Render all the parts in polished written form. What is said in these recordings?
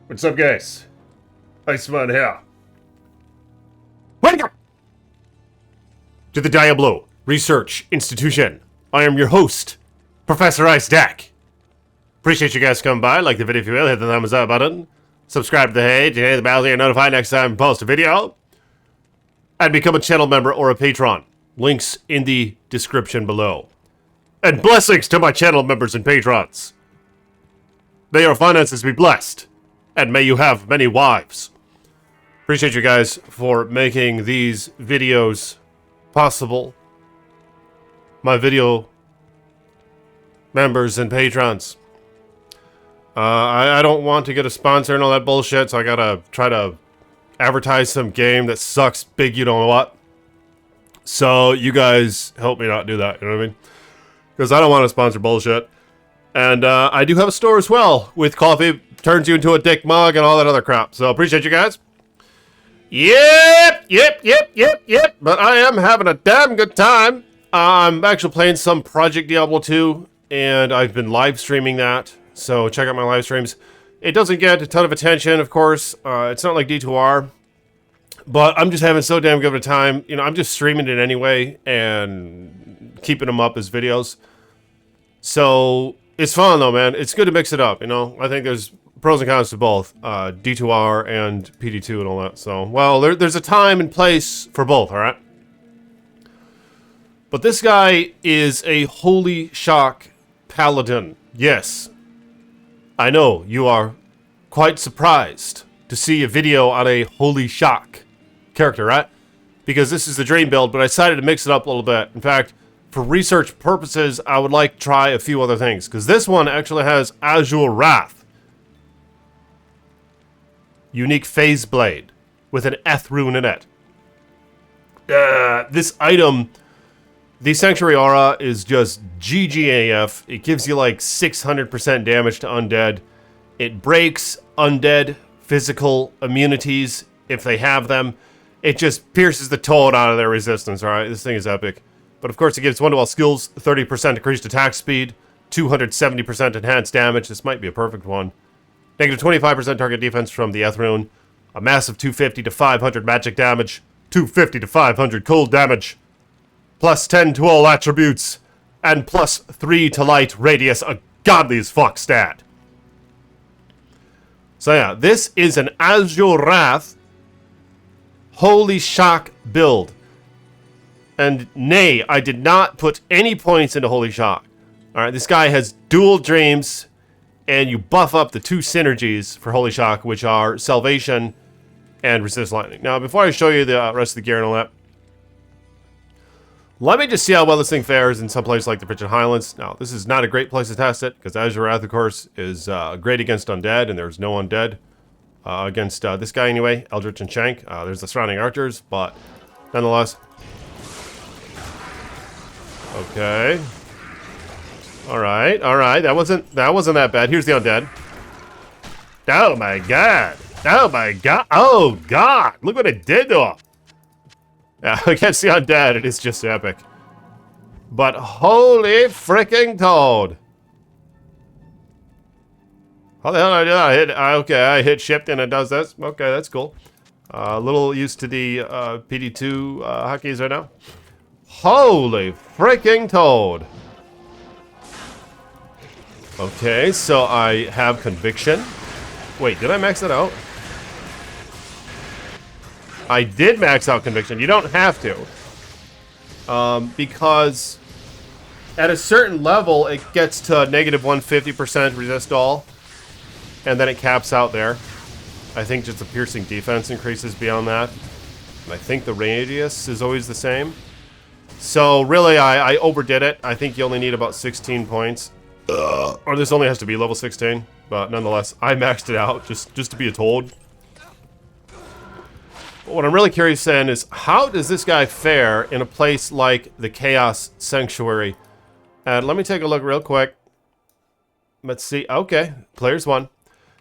What's up, guys? Iceman here. Welcome to the Diablo Research Institution. I am your host, Professor Ice Dak. Appreciate you guys coming by. Like the video if you will. Hit the thumbs up button. Subscribe to the page. Hit the bell so you're notified next time I post a video. And become a channel member or a patron. Links in the description below. And blessings to my channel members and patrons. May your finances be blessed. And may you have many wives. Appreciate you guys for making these videos possible. My video members and patrons. I don't want to get a sponsor and all that bullshit, so I gotta try to advertise some game that sucks big you don't know what. So you guys help me not do that, you know what I mean? Because I don't want to sponsor bullshit. And I do have a store as well with coffee. Turns you into a dick mug and all that other crap. So appreciate you guys. Yep. But I am having a damn good time. I'm actually playing some Project Diablo 2. And I've been live streaming that. So check out my live streams. It doesn't get a ton of attention, of course. It's not like D2R. But I'm just having so damn good of a time. You know, I'm just streaming it anyway. And keeping them up as videos. So it's fun though, man. It's good to mix it up, you know. I think there's pros and cons to both, D2R and PD2 and all that. So, well, there's a time and place for both, alright? But this guy is a holy shock paladin. Yes. I know, you are quite surprised to see a video on a holy shock character, right? Because this is the dream build, but I decided to mix it up a little bit. In fact, for research purposes, I would like to try a few other things. Because this one actually has Azure Wrath. Unique phase blade with an Eth rune in it. This item, the Sanctuary Aura, is just GGAF. It gives you like 600% damage to undead. It breaks undead physical immunities if they have them. It just pierces the toad out of their resistance, alright? This thing is epic. But of course it gives one to all skills, 30% increased attack speed, 270% enhanced damage. This might be a perfect one. Negative 25% target defense from the Eth rune. A massive 250 to 500 magic damage. 250 to 500 cold damage. Plus 10 to all attributes. And plus 3 to light radius. A godly as fuck stat. So yeah, this is an Azure Wrath holy shock build. And nay, I did not put any points into holy shock. Alright, this guy has dual dreams. And you buff up the 2 synergies for Holy Shock, which are Salvation and Resist Lightning. Now, before I show you the rest of the gear and all that, let me just see how well this thing fares in some places like the Pritchard Highlands. Now, this is not a great place to test it, because Azure Wrath, of course, is great against undead, and there's no undead against this guy anyway, Eldritch and Shank. There's the surrounding archers, but nonetheless. Okay. Alright. That wasn't that bad. Here's the undead. Oh my god. Oh god. Look what it did to him. Yeah, against the undead, it is just epic. But holy freaking toad. How the hell did I do that? Okay, I hit shift and it does this. Okay, that's cool. A little used to the PD2 hotkeys right now. Holy freaking toad. Okay, so I have conviction. Wait, did I max that out? I did max out conviction. You don't have to. Because at a certain level, it gets to negative 150% resist all. And then it caps out there. I think just the piercing defense increases beyond that. And I think the radius is always the same. So really, I overdid it. I think you only need about 16 points. Or this only has to be level 16, but nonetheless, I maxed it out just to be a toad. But what I'm really curious then is, how does this guy fare in a place like the Chaos Sanctuary? And let me take a look real quick. Let's see. Okay, players 1.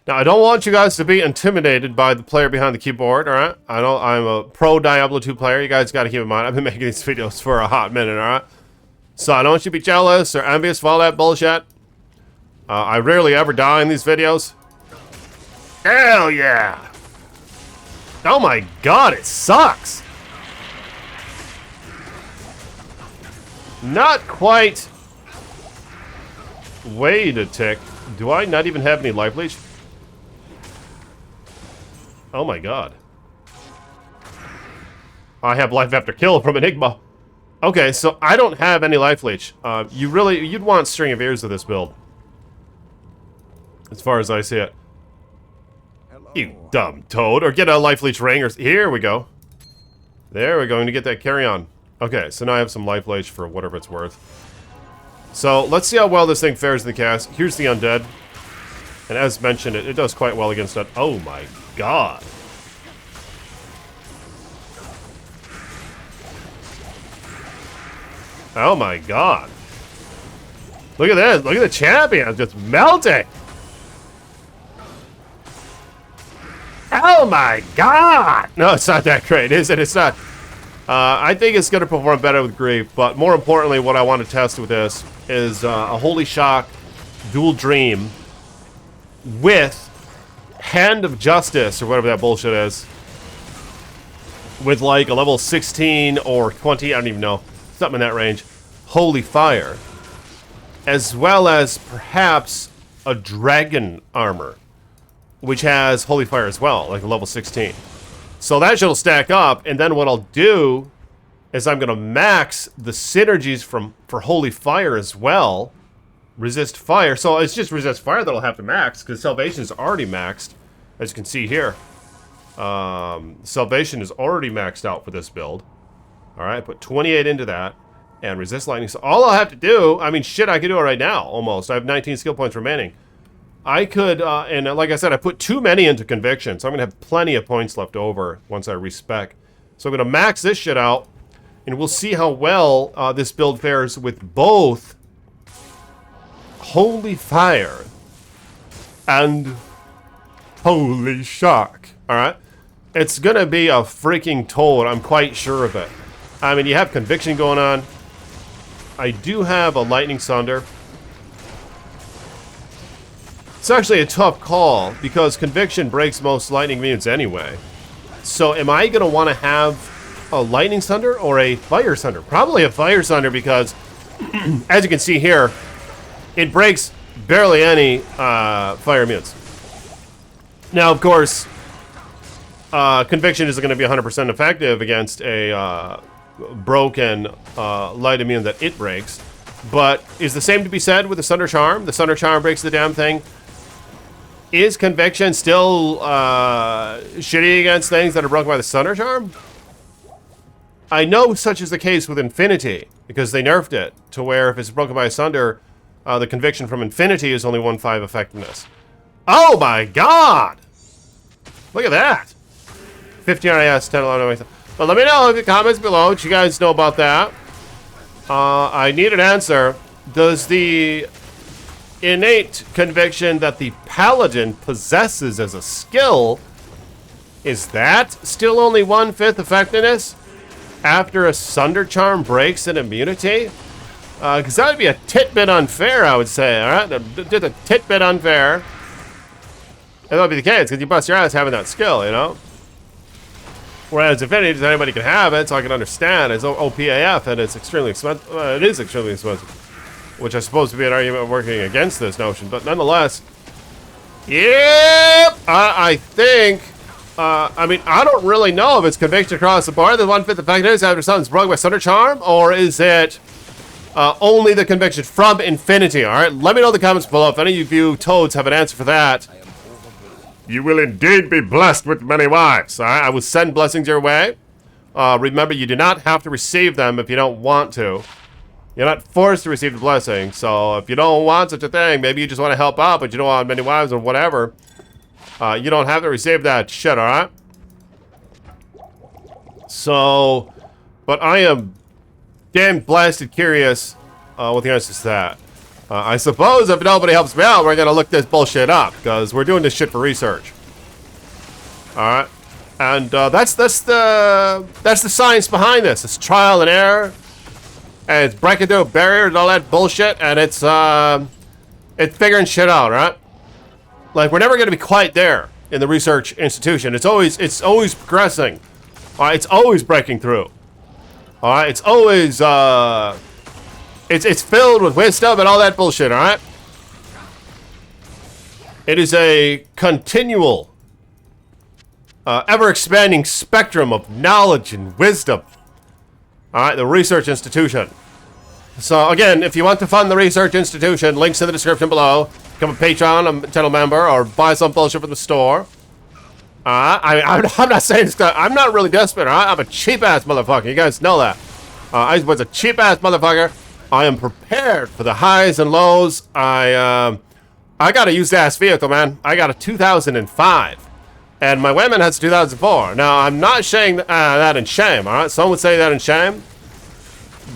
Now, I don't want you guys to be intimidated by the player behind the keyboard, alright? I know I'm a pro Diablo 2 player. You guys got to keep in mind, I've been making these videos for a hot minute, alright? So I don't want you to be jealous or envious of all that bullshit. I rarely ever die in these videos. Hell yeah! Oh my god, it sucks! Not quite. Wait a tick. Do I not even have any life leech? Oh my god. I have life after kill from Enigma. Okay, so I don't have any life leech. You'd want String of Ears with this build. As far as I see it. Hello. You dumb toad. Or get a life leech ring. Or here we go. There we're going to get that carry on. Okay, so now I have some life leech for whatever it's worth. So let's see how well this thing fares in the cast. Here's the undead. And as mentioned, it does quite well against that. Oh my god. Oh my god. Look at this. Look at the champion just melting. Oh my god. No, it's not that great, is it? It's not. I think it's going to perform better with Grief, but more importantly, what I want to test with this is a Holy Shock Dual Dream with Hand of Justice, or whatever that bullshit is, with like a level 16 or 20, I don't even know, something in that range, Holy Fire, as well as perhaps a Dragon Armor, which has Holy Fire as well, like a level 16. So that shit'll stack up, and then what I'll do is I'm going to max the synergies for Holy Fire as well. Resist Fire. So it's just Resist Fire that I'll have to max, because Salvation is already maxed, as you can see here. Salvation is already maxed out for this build. Alright, put 28 into that, and Resist Lightning. So all I'll have to do, I mean, shit, I could do it right now, almost. I have 19 skill points remaining. I could, and like I said, I put too many into Conviction, so I'm going to have plenty of points left over once I respec. So I'm going to max this shit out, and we'll see how well this build fares with both Holy Fire and Holy Shock. Alright? It's going to be a freaking toad, I'm quite sure of it. I mean, you have Conviction going on. I do have a Lightning Sunder. It's actually a tough call, because Conviction breaks most lightning immunes anyway. So am I going to want to have a Lightning Sunder or a Fire Sunder? Probably a Fire Sunder, because, as you can see here, it breaks barely any fire immunes. Now, of course, Conviction isn't going to be 100% effective against a broken light immune that it breaks. But is the same to be said with the Sunder Charm? The Sunder Charm breaks the damn thing. Is Conviction still shitty against things that are broken by the Sunder Charm? I know such is the case with Infinity, because they nerfed it to where if it's broken by a Sunder, the Conviction from Infinity is only 1/5 effectiveness. Oh my god! Look at that! 15 RIS, 10 11. But let me know in the comments below what you guys know about that. I need an answer. Does the innate conviction that the Paladin possesses as a skill, is that still only 1/5 effectiveness after a Sunder Charm breaks an immunity? Because that would be a tit-bit unfair, I would say, alright? Just a tit-bit unfair. And that would be the case, because you bust your ass having that skill, you know? Whereas Infinity, anybody can have it, so I can understand. It's OPAF, and it's extremely expensive. It is extremely expensive. Which I suppose would be an argument working against this notion, but nonetheless. Yep! I think, I mean, I don't really know if it's Conviction across the board, the 1/5 effectiveness after something's broken by Sunder Charm, or is it only the Conviction from Infinity, alright? Let me know in the comments below if any of you toads have an answer for that. You will indeed be blessed with many wives, alright? I will send blessings your way. Remember, you do not have to receive them if you don't want to. You're not forced to receive the blessing, so if you don't want such a thing, maybe you just want to help out, but you don't want many wives or whatever, you don't have to receive that shit, alright? So, but I am damn blasted curious what the answer is to that. I suppose if nobody helps me out, we're gonna look this bullshit up, because we're doing this shit for research. Alright? And that's the science behind this. It's trial and error. And it's breaking through barriers and all that bullshit, and it's figuring shit out, right? Like, we're never gonna be quite there. in the research institution. It's always progressing. All right, it's always breaking through. All right, it's always it's filled with wisdom and all that bullshit. All right, it is a continual, ever-expanding spectrum of knowledge and wisdom. All right, the research institution. So again, if you want to fund the research institution, links in the description below. Become a Patreon, a channel member, or buy some bullshit from the store. I'm not saying this guy. I'm not really desperate. Right? I'm a cheap ass motherfucker. You guys know that. I was a cheap ass motherfucker. I am prepared for the highs and lows. I got a used ass vehicle, man. I got a 2005, and my woman has a 2004. Now I'm not saying that in shame. All right, some would say that in shame.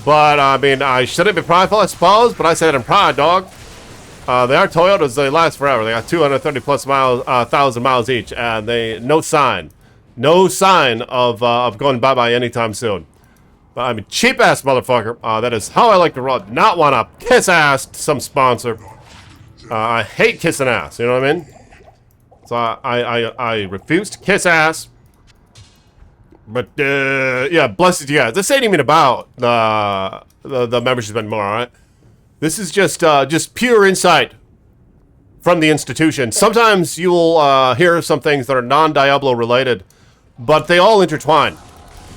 But, I mean, I shouldn't be prideful, I suppose, but I say that in pride, dog. They are Toyotas, they last forever. They got 230 plus miles, 1,000 miles each, and no sign of going bye-bye anytime soon. But I'm a cheap-ass motherfucker. That is how I like to run. Not want to kiss ass to some sponsor. I hate kissing ass, you know what I mean? So I refuse to kiss ass. But, yeah, blessed you guys. This ain't even about the membership anymore, alright? This is just pure insight from the institution. Sometimes you'll hear some things that are non-Diablo related, but they all intertwine.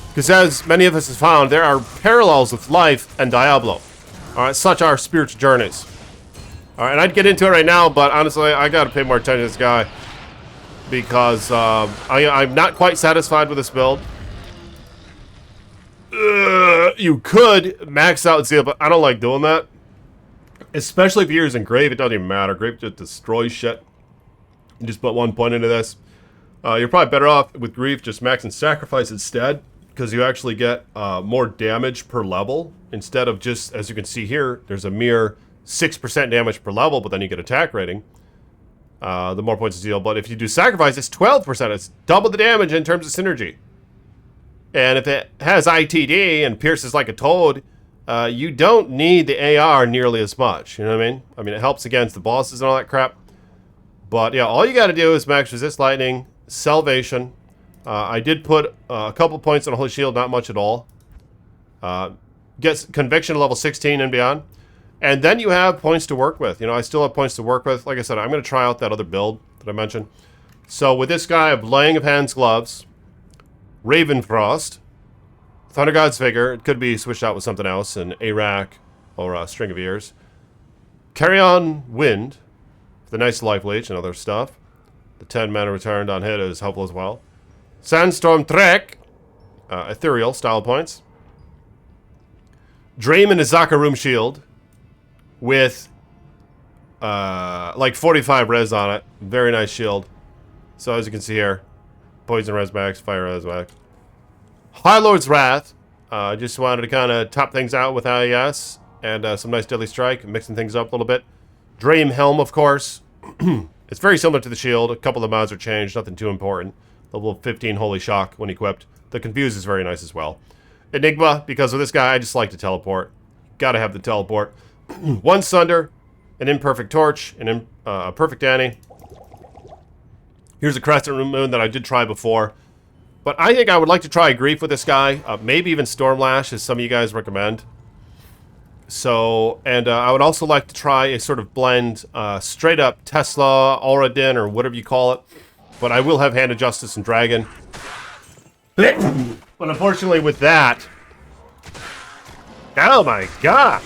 Because as many of us have found, there are parallels with life and Diablo. Alright, such are spiritual journeys. Alright, and I'd get into it right now, but honestly, I gotta pay more attention to this guy. Because I'm not quite satisfied with this build. You could max out Zeal, but I don't like doing that. Especially if you're using Grave, it doesn't even matter. Grave just destroys shit. You just put 1 point into this. You're probably better off with Grief just maxing Sacrifice instead, because you actually get more damage per level, instead of just, as you can see here, there's a mere 6% damage per level, but then you get attack rating. The more points of Zeal. But if you do Sacrifice, it's 12%. It's double the damage in terms of synergy. And if it has ITD and pierces like a toad, you don't need the AR nearly as much. You know what I mean? I mean, it helps against the bosses and all that crap. But yeah, all you got to do is max Resist Lightning, Salvation. I did put a couple points on a Holy Shield, not much at all. Gets Conviction level 16 and beyond. And then you have points to work with. You know, I still have points to work with. Like I said, I'm going to try out that other build that I mentioned. So with this guy, I have Laying of Hands Gloves, Ravenfrost, Thunder God's Vigor. It could be switched out with something else, an Arak or String of Ears. Carry On Wind, the nice life leech and other stuff. The 10 mana returned on hit is helpful as well. Sandstorm Trek, ethereal style points. Dream and Izaka Room Shield with like 45 res on it. Very nice shield. So as you can see here, Poison Res Max, Fire Res Max. High Lord's Wrath. Just wanted to kind of top things out with IES and some nice Deadly Strike, mixing things up a little bit. Dream Helm, of course. It's very similar to the shield. A couple of the mods are changed, nothing too important. Level 15 Holy Shock when equipped. The Confuse is very nice as well. Enigma, because of this guy, I just like to teleport. Gotta have the teleport. One Sunder, an Imperfect Torch, a Perfect Annie. Here's a Crescent Moon that I did try before. But I think I would like to try Grief with this guy. Maybe even Stormlash, as some of you guys recommend. So, and I would also like to try a sort of blend, straight up Tesla, Auradin, or whatever you call it. But I will have Hand of Justice and Dragon. But unfortunately with that... Oh my god!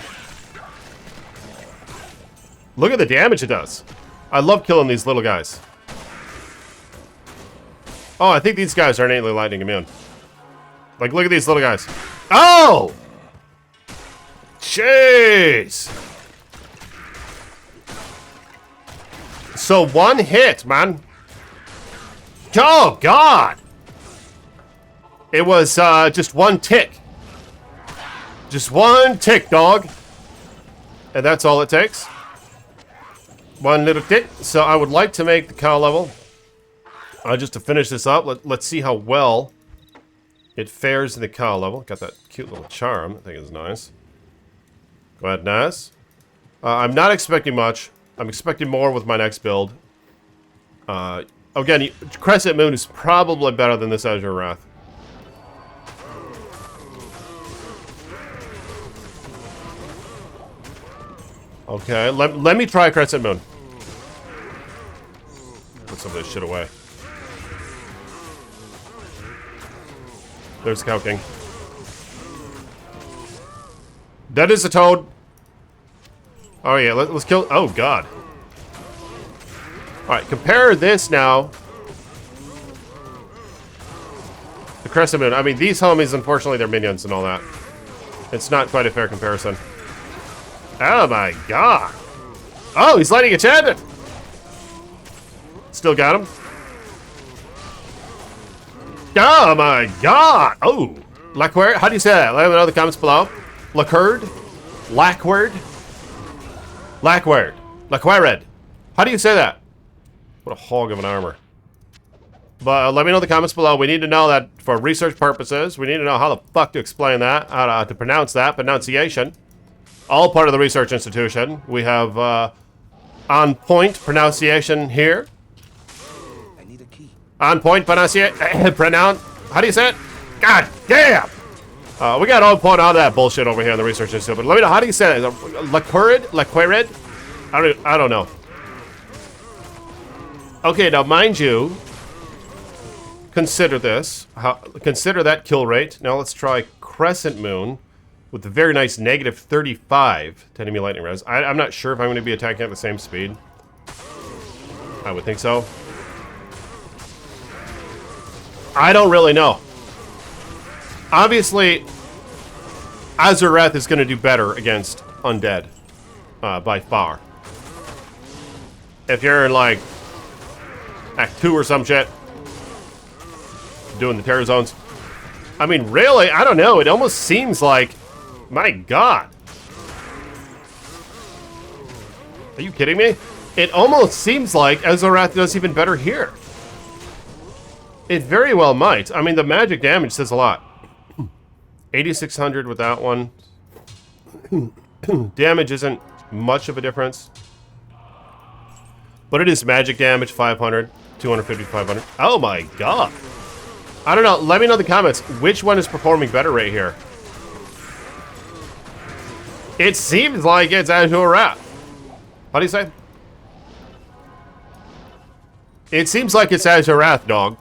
Look at the damage it does. I love killing these little guys. Oh, I think these guys are innately lightning immune. Like, look at these little guys. Oh! Jeez! So one hit, man. Oh, God! It was just one tick. Just one tick, dog. And that's all it takes. One little tick. So I would like to make the cow level. Just to finish this up, let's see how well it fares in the cow level. Got that cute little charm. I think it's nice. Go ahead, Naz. I'm not expecting much. I'm expecting more with my next build. Again, Crescent Moon is probably better than this Azure Wrath. Okay, let me try Crescent Moon. Put some of this shit away. There's Cow King. That is a toad. Oh yeah, let's kill. Oh god. All right, compare this now. The Crescent Moon. I mean, these homies, unfortunately, they're minions and all that. It's not quite a fair comparison. Oh my god. Oh, he's lighting enchanted. Still got him. Oh my god. Oh. Lackward. How do you say that? Let me know in the comments below. Lacquard. Lackward. Lackward. Lacquard. How do you say that? What a hog of an armor. But let me know in the comments below. We need to know that for research purposes. We need to know how the fuck to explain that. How to pronounce that. Pronunciation. All part of the research institution. We have on point pronunciation here. I need a key. On point pronunciation. How do you say it? God damn! We got on point all that bullshit over here in the research institute. But let me know, how do you say that? Lacquard? Lacquard? I don't know. Okay, now mind you, consider this. Consider that kill rate. Now let's try Crescent Moon with the very nice negative 35 to enemy lightning res. I'm not sure if I'm going to be attacking at the same speed. I would think so. I don't really know. Obviously, Azure Wrath is going to do better against undead, by far. If you're in, like, Act 2 or some shit, doing the terror zones. I mean, really, I don't know. It almost seems like, my god. Are you kidding me? It almost seems like Azure Wrath does even better here. It very well might. I mean, the magic damage says a lot. 8,600 with that one. Damage isn't much of a difference. But it is magic damage, 500. 250, 500. Oh my god. I don't know. Let me know in the comments. Which one is performing better right here? It seems like it's Azure Wrath. How do you say? It seems like it's Azure Wrath, dog.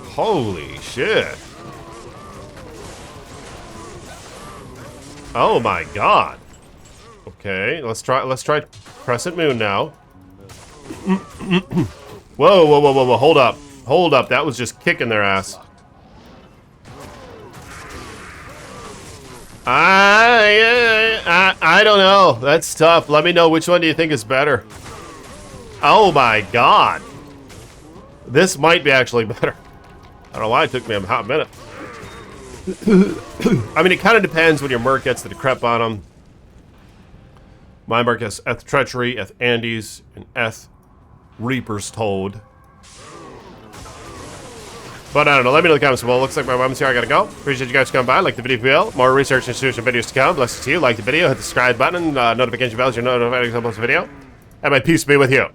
Holy shit. Oh my god. Okay, let's try Crescent Moon now. Whoa, hold up. Hold up, that was just kicking their ass. I don't know. That's tough. Let me know, which one do you think is better? Oh my god. This might be actually better. I don't know why it took me a hot minute. I mean, it kind of depends when your merc gets the decrep on them. My merc has Eth Treachery, Eth Andes, and Eth Reaper's Toad. But I don't know. Let me know in the comments below. Looks like my mom's here. I gotta go. Appreciate you guys coming by. Like the video if you will. More research institution videos to come. Blessings to you. Like the video. Hit the subscribe button. Notification bells. You're notified when I post a video. And my peace be with you.